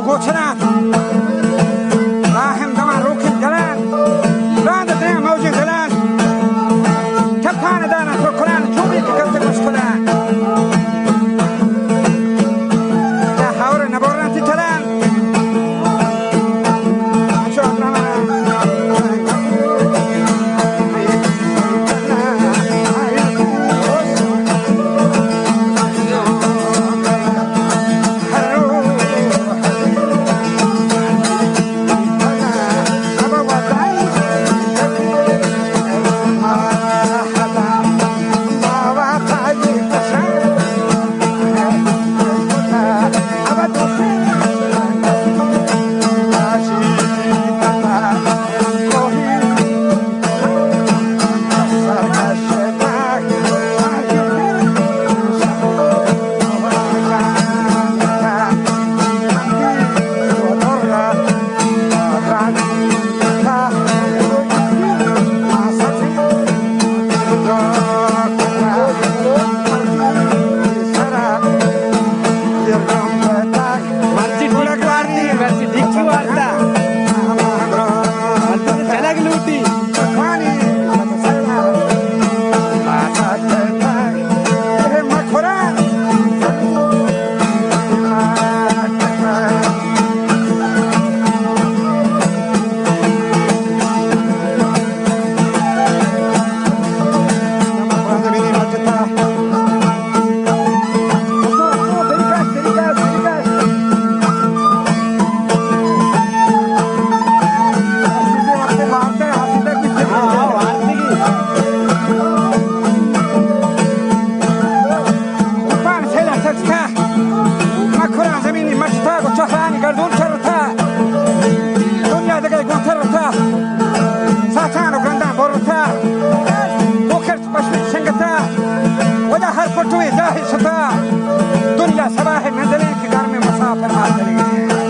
گوچران راهم دمان روکن گلان راند دریا موجی گلان کپان دانا تو کنان چوبی که کفت مشکلان یا حور نبورن تی تلان چو دنیا سباہ منزلیں کے گھر میں مسافر مار چلے گئے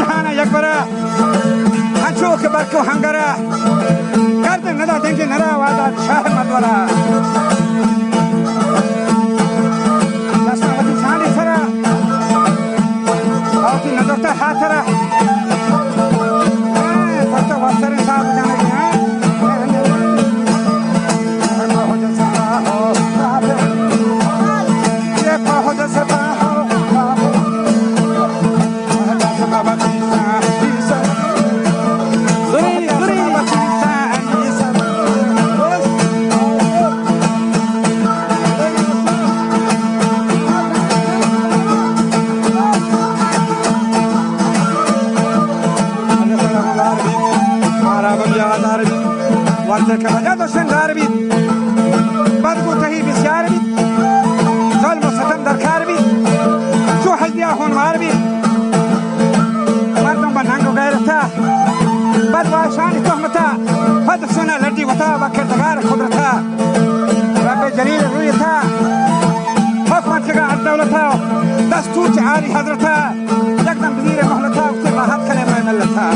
जहान यकबरा हंचो के बरको हंगरा गर्द नदा देंगे नरा वादा शाह मदवरा लसना वदी शानी सरा औती नजरता हाथरा तो वसर साहब जाने के हैं ये बहुत सदा हो وارتك وجد شندار بيت بدكو تهي بسيار بيت ظلم وستم در کار بيت شو حزبيا هون مار بيت مردم بنانگو غيرتا بد واشانی تهمتا بد سنة لردي وطا وكردگار قدرتا رب جليل رويتا حكمت لغا الدولتا دستور عالي حضرتا يقدم بزير مهلتا وكتر راحت كلمة ملتا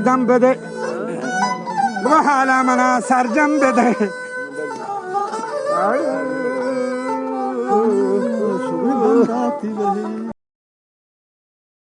दम बदे वहाला मना सरजम बदे